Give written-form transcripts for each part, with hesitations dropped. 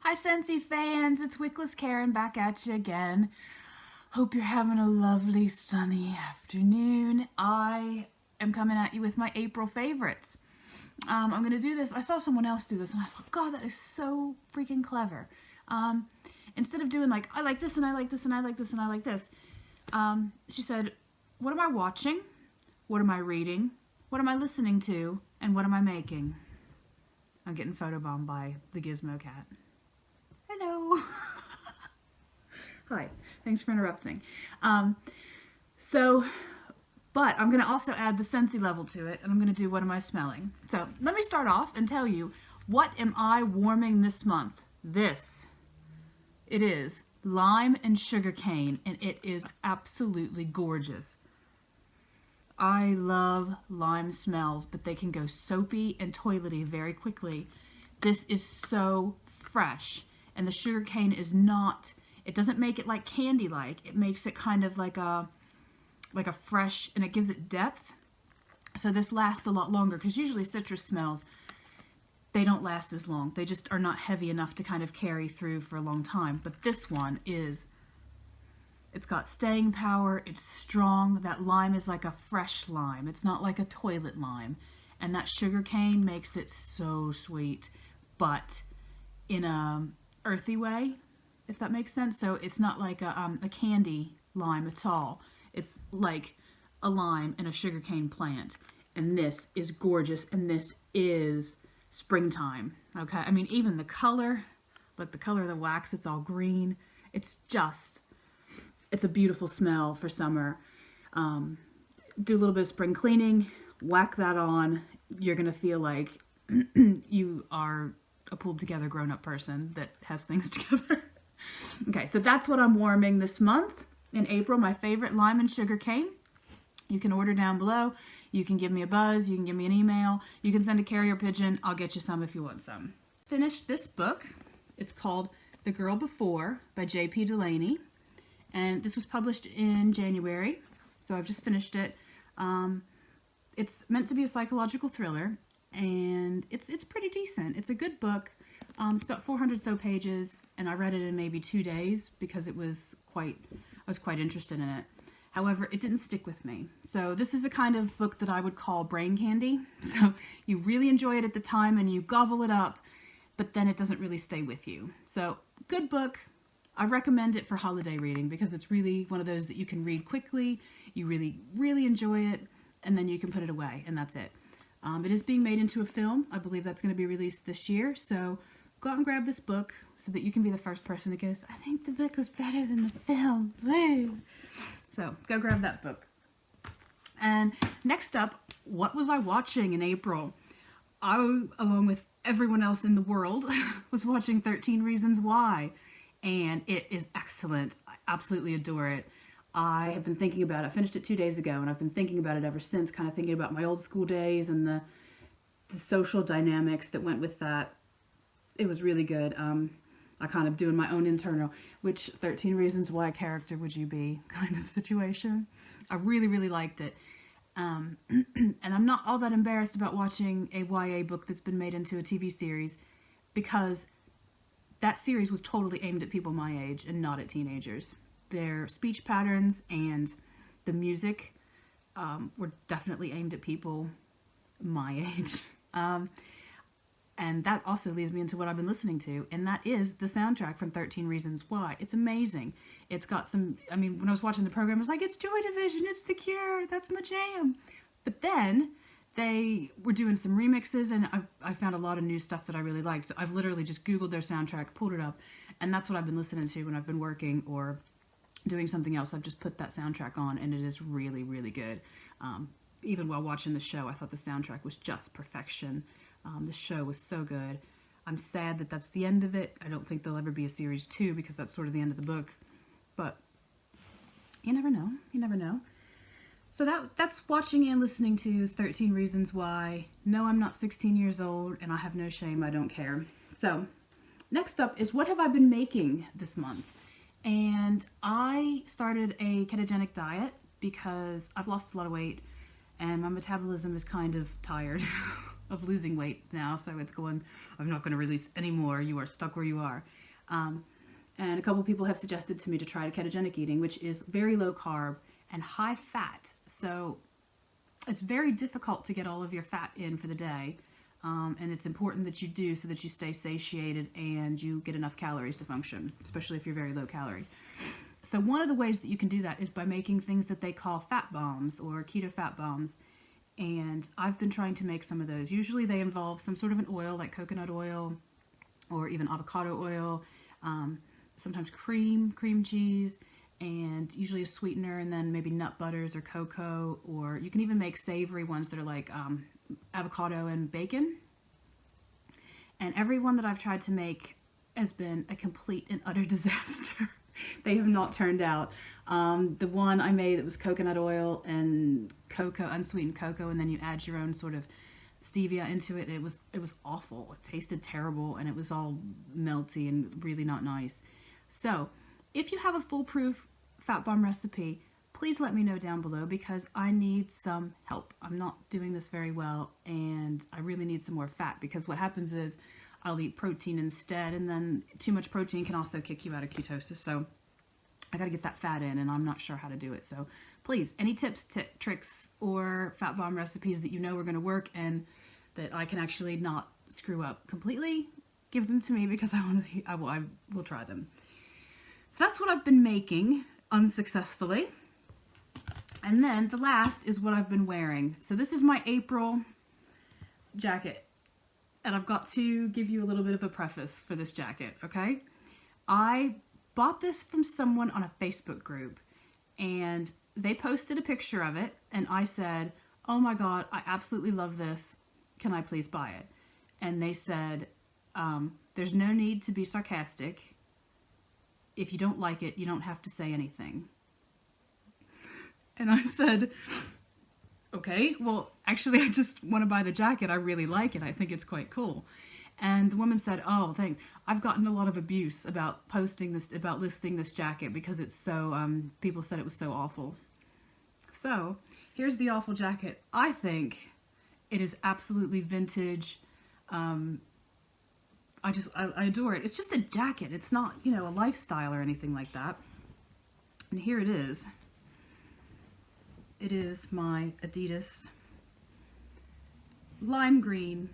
Hi Scentsy fans, it's Wickless Karen back at you again. Hope you're having a lovely sunny afternoon. I am coming at you with my April favorites. I'm going to do this. I saw someone else do this and I thought, God, that is so freaking clever. Instead of doing like, I like this and I like this and I like this and I like this, she said, what am I watching? What am I reading? What am I listening to? And what am I making? I'm getting photobombed by the Gizmo cat. Hello. Hi, thanks for interrupting. But I'm going to also add the Scentsy level to it, and I'm going to do what am I smelling. So let me start off and tell you, what am I warming this month? It is lime and sugarcane, and it is absolutely gorgeous. I love lime smells, but they can go soapy and toilety very quickly. This is so fresh, and the sugarcane is not, it doesn't make it like candy-like. It makes it kind of like a fresh, and it gives it depth. So this lasts a lot longer, because usually citrus smells, they don't last as long. They just are not heavy enough to kind of carry through for a long time. But this one is, it's got staying power, it's strong. That lime is like a fresh lime. It's not like a toilet lime. And that sugar cane makes it so sweet, but in a earthy way, if that makes sense. So it's not like a candy lime at all. It's like a lime and a sugar cane plant. And this is gorgeous, and this is springtime, okay? I mean, even the color, like the color of the wax, it's all green. It's a beautiful smell for summer. Do a little bit of spring cleaning, whack that on. You're gonna feel like you are a pulled together grown-up person that has things together. Okay, so that's what I'm warming this month in April, my favorite lime and sugar cane. You can order down below. You can give me a buzz. You can give me an email. You can send a carrier pigeon. I'll get you some if you want some. Finished this book. It's called The Girl Before by J.P. Delaney. And this was published in January. So I've just finished it. It's meant to be a psychological thriller. And it's pretty decent. It's a good book. It's about 400 so pages. And I read it in maybe 2 days because I was quite interested in it. However, it didn't stick with me. So this is the kind of book that I would call brain candy. So you really enjoy it at the time and you gobble it up, but then it doesn't really stay with you. So good book. I recommend it for holiday reading because it's really one of those that you can read quickly. You really, really enjoy it, and then you can put it away, and that's it. It is being made into a film. I believe that's going to be released this year. So go out and grab this book so that you can be the first person that goes, I think the book was better than the film. Woo! So go grab that book. And next up, what was I watching in April? I, along with everyone else in the world, was watching 13 Reasons Why. And it is excellent. I absolutely adore it. I have been thinking about it. I finished it 2 days ago, and I've been thinking about it ever since, kind of thinking about my old school days and the social dynamics that went with that. It was really good. I kind of doing my own internal, which 13 Reasons Why character would you be kind of situation. I really, really liked it. And I'm not all that embarrassed about watching a YA book that's been made into a TV series, because that series was totally aimed at people my age and not at teenagers. Their speech patterns and the music were definitely aimed at people my age. And that also leads me into what I've been listening to, and that is the soundtrack from 13 Reasons Why. It's amazing. It's got some, I mean, when I was watching the program, I was like, it's Joy Division, it's The Cure, that's my jam. But then they were doing some remixes, and I found a lot of new stuff that I really liked. So I've literally just Googled their soundtrack, pulled it up, and that's what I've been listening to when I've been working or doing something else. I've just put that soundtrack on, and it is really, really good. Even while watching the show, I thought the soundtrack was just perfection. The show was so good. I'm sad that that's the end of it. I don't think there'll ever be a series 2 because that's sort of the end of the book. But you never know. You never know. So that's watching and listening to is 13 Reasons Why. No, I'm not 16 years old, and I have no shame. I don't care. So next up is what have I been making this month? And I started a ketogenic diet because I've lost a lot of weight and my metabolism is kind of tired. of losing weight now, so it's going, I'm not going to release anymore. You are stuck where you are. And a couple people have suggested to me to try ketogenic eating, which is very low carb and high fat. So it's very difficult to get all of your fat in for the day. And it's important that you do so that you stay satiated and you get enough calories to function, especially if you're very low calorie. So one of the ways that you can do that is by making things that they call fat bombs or keto fat bombs. And I've been trying to make some of those. Usually they involve some sort of an oil like coconut oil or even avocado oil, sometimes cream cheese, and usually a sweetener, and then maybe nut butters or cocoa, or you can even make savory ones that are like avocado and bacon. And every one that I've tried to make has been a complete and utter disaster. They have not turned out. The one I made that was coconut oil and cocoa, unsweetened cocoa, and then you add your own sort of stevia into it. It was awful. It tasted terrible, and it was all melty and really not nice. So if you have a foolproof fat bomb recipe, please let me know down below, because I need some help. I'm not doing this very well, and I really need some more fat, because what happens is I'll eat protein instead, and then too much protein can also kick you out of ketosis. So I got to get that fat in, and I'm not sure how to do it. So please, any tips, tricks, or fat bomb recipes that you know are going to work and that I can actually not screw up completely, give them to me, because I will try them. So that's what I've been making unsuccessfully. And then the last is what I've been wearing. So this is my April jacket. And I've got to give you a little bit of a preface for this jacket, okay? I bought this from someone on a Facebook group, and they posted a picture of it, and I said, oh my God, I absolutely love this. Can I please buy it? And they said, there's no need to be sarcastic. If you don't like it, you don't have to say anything. And I said, okay, well, actually, I just want to buy the jacket. I really like it. I think it's quite cool. And the woman said, oh, thanks. I've gotten a lot of abuse about posting this, about listing this jacket, because it's so, people said it was so awful. So here's the awful jacket. I think it is absolutely vintage. I adore it. It's just a jacket. It's not, you know, a lifestyle or anything like that. And here it is. It is my Adidas lime green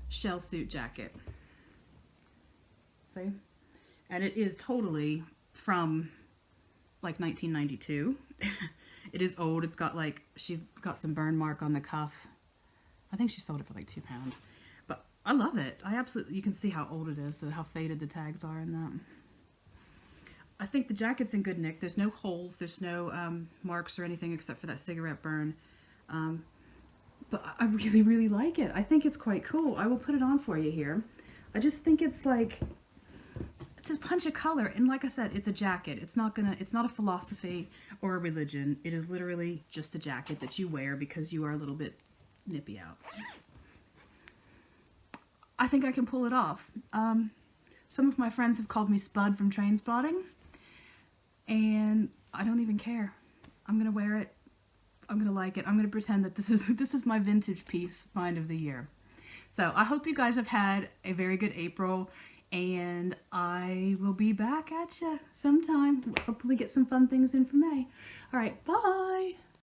shell suit jacket. See? And it is totally from like 1992. It is old. It's got like, she got some burn mark on the cuff. I think she sold it for like £2. But I love it. I absolutely, you can see how old it is, how faded the tags are in that. I think the jacket's in good nick. There's no holes, there's no marks or anything except for that cigarette burn. But I really, really like it. I think it's quite cool. I will put it on for you here. I just think it's like, it's a punch of color. And like I said, it's a jacket. It's not a philosophy or a religion. It is literally just a jacket that you wear because you are a little bit nippy out. I think I can pull it off. Some of my friends have called me Spud from Trainspotting, and I don't even care. I'm gonna wear it. I'm gonna like it. I'm gonna pretend that this is my vintage piece find of the year. So I hope you guys have had a very good April, and I will be back at you sometime. Hopefully get some fun things in for May. All right, bye.